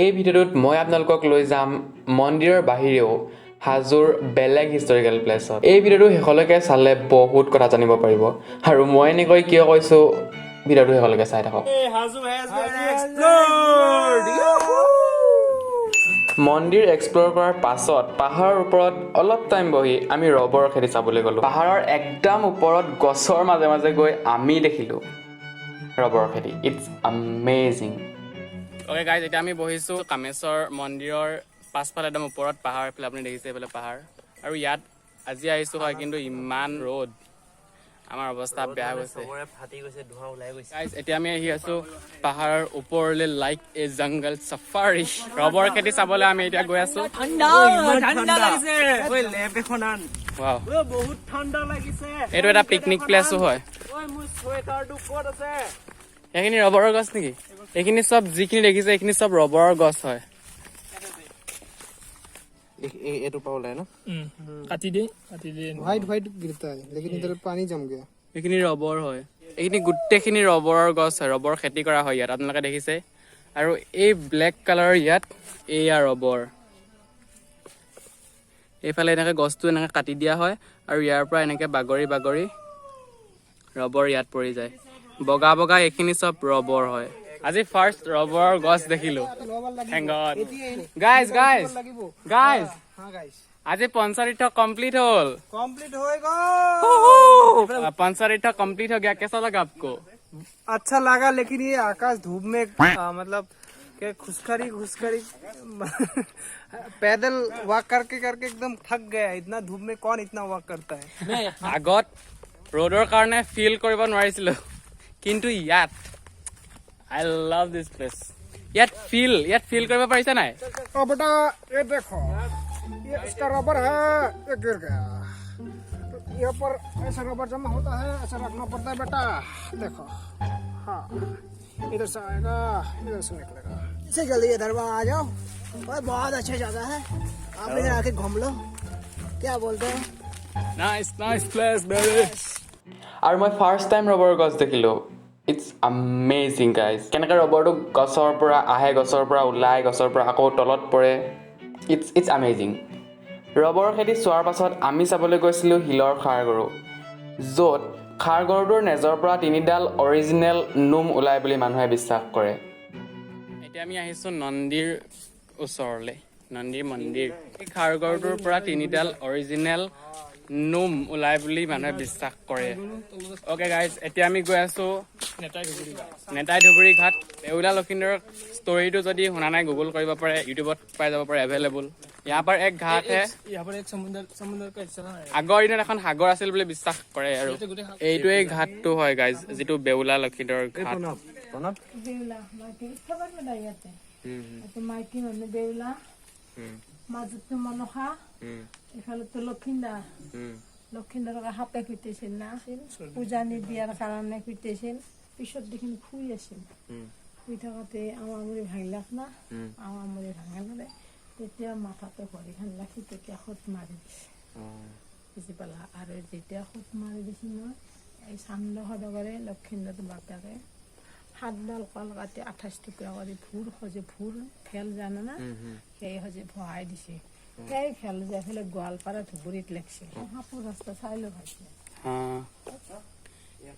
এই ভিডিঅ'টোত মই আপোনালোকক লৈ যাম মন্দিৰৰ বাহিৰেও হাজোৰ বেলেগ হিষ্টৰিকেল প্লেছত। এই ভিডিঅ'টো শেষলৈকে চালে বহুত কথা জানিব পাৰিব আৰু মই এনেকৈ কিয় কৈছোঁ ভিডিঅ'টো শেষলৈকে চাই থাকক। মন্দিৰ এক্সপ্ল'ৰ কৰাৰ পাছত পাহাৰৰ ওপৰত অলপ টাইম বহি আমি ৰবৰৰ খেতি চাবলৈ গ'লোঁ। পাহাৰৰ একদম ওপৰত গছৰ মাজে মাজে গৈ আমি দেখিলোঁ ৰবৰৰ খেতি। It's amazing. অ'কে গাইজ, এতিয়া আমি বহিছোঁ কামেশ্বৰ মন্দিৰৰ পাছফালে একদম ওপৰত পাহাৰ। এইফালে আপুনি দেখিছে এইফালে পাহাৰ। আৰু ইয়াত আজি আহিছোঁ হয়, কিন্তু ইমান ৰ'দ আমাৰ অৱস্থা বেয়া গৈছে। গাইজ, এতিয়া আমি আহি আছোঁ পাহাৰৰ ওপৰলৈ, like a jungle safari. Rubber খেতি চাবলৈ আমি এতিয়া গৈ আছোঁ। এইটো এটা পিকনিক প্লেচো হয়। এইখিনি ৰবৰৰ গছ নেকি? এইখিনি চব যিখিনি দেখিছে এইখিনি চব ৰবৰৰ গছ হয়। এইটো পাওলাই ন काटी दे व्हाइट व्हाइट गिरता है लेकिन इधर पानी जम गया। এইখিনি ৰবৰ হয়। এইখিনি গোটেইখিনি ৰবৰৰ গছ হয়। ৰবৰ খেতি কৰা হয় ইয়াত, আপোনালোকে দেখিছে। আৰু এই ব্লেক কালাৰৰ ইয়াত এয়া ৰবৰ। এইফালে এনেকৈ গছটো এনেকৈ কাটি দিয়া হয় আৰু ইয়াৰ পৰা এনেকৈ বাগৰি বাগৰি ৰবৰ ইয়াত পৰি যায়। বগা বগা এইখিনি চব ৰবৰ হয়। আজি ফাৰ্ষ্ট ৰবৰৰ গছ দেখিলো। Thank god. Guys guys guys আজি पंचरीठ कंप्लीट होल। कंप्लीट होएगा। पंचरीठ कंप्लीट हो गया, कैसा लगा आपको? अच्छा लगा, लेकिन ये आकाश धूप में मतलब के खुशखरी पैदल वॉक करके करके एकदम थक गया। इतना धूप में कौन इतना वॉक करता है। আগত ৰ'দৰ কাৰণে ফিল কৰিব নোৱাৰিছিলো, কিন্তু ইয়াত আই লাভ দিছ প্লেচ। ইয়াত ফিল কৰিব পাৰিছা নাই? ओ बेटा ये देखो, ये इसका रबर है, ये गिर गया। यहाँ पर ऐसा रबर जमा होता है, ऐसा रखना पड़ता है बेटा। देखो, हाँ इधर से आएगा, इधर से निकलेगा। इससे जल्दी इधर आ जाओ। और बहुत अच्छा जगह है, आप इधर आके घूम लो। क्या बोलते हो? Nice place baby. আৰু মই ফাৰ্ষ্ট টাইম ৰবৰ গছ দেখিলো। It's amazing guys. কেনেকৈ ৰবৰটো গছৰ পৰা আহে, গছৰ পৰা ওলাই, গছৰ পৰা আকৌ তলত পৰে। It's amazing. ৰবৰ খেতি চোৱাৰ পাছত আমি চাবলৈ গৈছিলোঁ শিলৰ খাৰগৰু, য'ত খাৰগৰুটোৰ নেজৰ পৰা 3ডাল অৰিজিনেল নোম ওলাই বুলি মানুহে বিশ্বাস কৰে। এতিয়া আমি আহিছোঁ নন্দীৰ ওচৰলৈ, নন্দীৰ মন্দিৰ। এই খাৰগৰুটোৰ পৰা 3ডাল অৰিজিনেল নোম ওলাই বুলি মানুহে বিশ্বাস কৰে। অ'কে গাইজ, এতিয়া আমি গৈ আছোঁ নেতাই ধুবুৰী ঘাট। বেউলা লখিন্দৰৰ ষ্টৰিটো যদি শুনা নাই গুগল কৰিব পাৰে, ইউটিউবত পাই যাব পাৰে, এভেইলেবল। ইয়াৰ পৰা এক ঘাট হে, यहाँ पर एक समुद्र का हिस्सा है। আগৰ দিনত এখন সাগৰ আছিল বুলি বিশ্বাস কৰে। আৰু এইটোৱেই ঘাটটো হয় গাইজ, যিটো বেউলা লখিন্দৰৰ ঘাট। बेवला माइकी खबर में नहीं आते तो माइकी मन बेवला মাজতো মনসা এফালেতো লক্ষিন্দৰ হাতে কুটিছিল না, পূজানী দিয়াৰ কাৰণে কুটিছিল। পিছত দেখি শুই আছিল, শুই থাকোঁতে আমাৰ মুড়ি ভাঙিলাক না, আমাৰ মুড়ি ভাঙা মানে তেতিয়া মাথাতে ভৰিখন ৰাখি তেতিয়া সোঁত মাৰি দিছে, বুজি পালা। আৰু যেতিয়া সোঁত মাৰি দিছিল ন, এই চান্দ সদগৰে লক্ষিন্দৰ বাপেকে 7ডাল কল কাটি 28 টুকুৰা কৰি ভোৰ খেল জানে না, সেই সজে ভৰাই দিছে। সেই খেল যাই পেলাই গোৱালপাৰা ধুবুৰীত লাগিছে। সাপৰ ৰাস্তা চাই লো ভাইছে।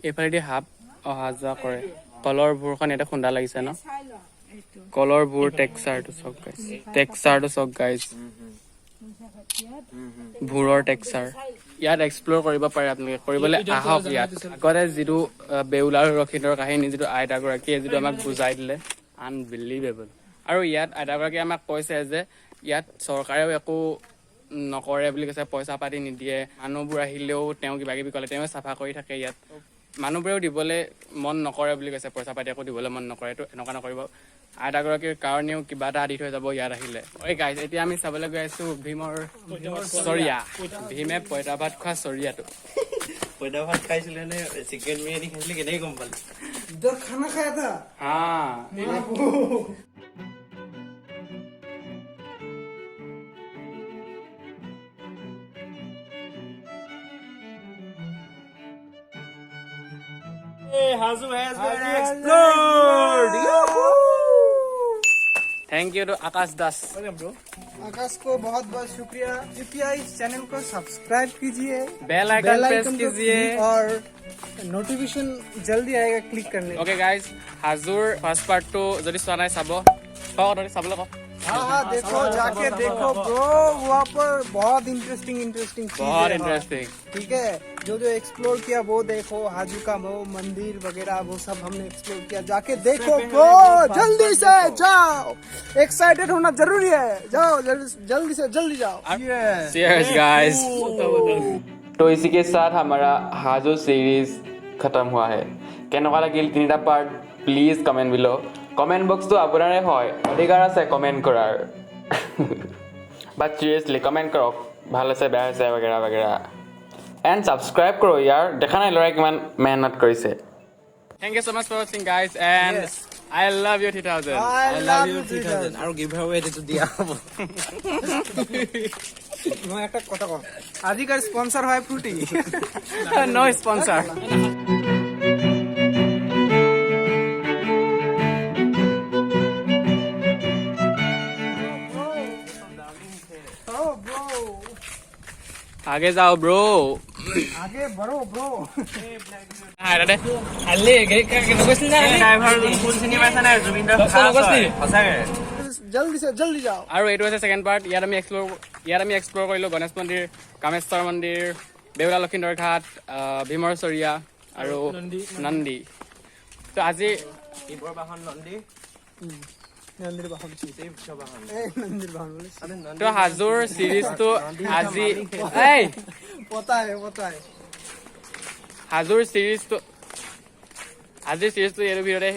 এইফালেদি সাপ অহা যোৱা কৰে। কলৰ ভোৰখন ইয়াতে খুন্দা লাগিছে ন, কলৰ ভোৰ টেক্সাৰটো চক গাইজ, ভোৰৰ টেক্সাৰ। ইয়াত এক্সপ্ল'ৰ কৰিব পাৰে আপোনালোকে, কৰিবলৈ আহক ইয়াত। আগতে যিটো বেউলা লখিন্দৰৰ কাহিনী, যিটো আইতাগৰাকীয়ে যিটো আমাক বুজাই দিলে, আনবিলিভেবল। আৰু ইয়াত আইতাগৰাকীয়ে আমাক কৈছে যে ইয়াত চৰকাৰেও একো নকৰে বুলি কৈছে, পইচা পাতি নিদিয়ে। মানুহবোৰ আহিলেও তেওঁ কিবা কিবি ক'লে তেওঁ চাফা কৰি থাকে ইয়াত। মানুহবোৰেও দিবলৈ মন নকৰে বুলি কৈছে, পইচা পাতি একো দিবলৈ মন নকৰে। এইটো এনেকুৱা নকৰিব, আইতাগৰাকীৰ কাৰণেও কিবা এটা দি থৈ যাব ইয়াত আহিলে। ঐ গাইজ, এতিয়া আমি চাবলৈ গৈ আছোঁ ভীমৰ চৰিয়া। ভীমে পঁইতা ভাত খোৱা চৰিয়াটো। পইতা ভাত খাইছিলে নে চিকেন বিৰিয়ানী খাইছিলে, কেনেকৈ গম পালে? इधर खाना खाया था। Hazu has been explored. Thank you to Akash Das Akash को बहुत बहुत शुक्रिया। कृपया इस चैनल को सब्सक्राइब कीजिए, bell icon bell press icon को कीजिए और नोटिफिकेशन जल्दी आएगा क्लिक करने। ओके गाइस हाजुर फर्स्ट पार्ट तो जदि चुना নাই চাব চাবলৈ কওক हाँ देखो जाके देखो ब्रो, वहाँ पर बहुत इंटरेस्टिंग बहुत इंटरेस्टिंग ठीक है। जो एक्सप्लोर किया वो देखो, हाजू का वो मंदिर वगैरह वो सब हमने एक्सप्लोर किया, जाके देखो ब्रो, जल्दी से जाओ, एक्साइटेड होना जरूरी है, जाओ जल्दी से जल्दी जाओ। Cheers guys तो इसी के साथ हमारा हाजो सीरीज खत्म हुआ है। কেনেকুৱা লাগিল তিনিটা পাৰ্ট প্লিজ কমেণ্ট বিলো। কমেণ্ট বক্সটো আপোনাৰে হয়, অধিকাৰ আছে কমেণ্ট কৰাৰ বাট চিৰিয়াছলি কমেণ্ট কৰক, ভাল আছে বেয়া হৈছে বাগেৰা বাগেৰা এণ্ড ছাবস্ক্ৰাইব কৰক ইয়াৰ। দেখা নাই ল'ৰাই কিমান মেহনত কৰিছে। Thank you so' much for ৱাচিং guys and I love you 3000 I love you 3000। আৰু গিভ আৱে এইটো দিয়া হ'ব মই একটা কথা কম, আজিকাৰ স্পন্সৰ হয় ফ্ৰুটি নো স্পন্সৰ आगे जाओ ब्रो আগে বড় ব্ৰো। জলদি সে জলদি যাও। আৰু এইটো হৈছে ছেকেণ্ড পাৰ্ট। ইয়াত আমি এক্সপ্ল'ৰ কৰিলোঁ গণেশ মন্দিৰ, কামেশ্বৰ মন্দিৰ, বেউলা লক্ষিন্দৰ ঘাট, ভীমৰ চৰিয়া আৰু নন্দী। তো আজি শিৱৰ বাহন নন্দী নন্দীৰ বাহন বাহন নন্দীৰ বাহন বলিস তো হাজোৰ চিৰিজটো আজি এই পতা হে হাজোৰ চিৰিজটো আজিৰ চিৰিজটো এইটো ভিডিঅ'তে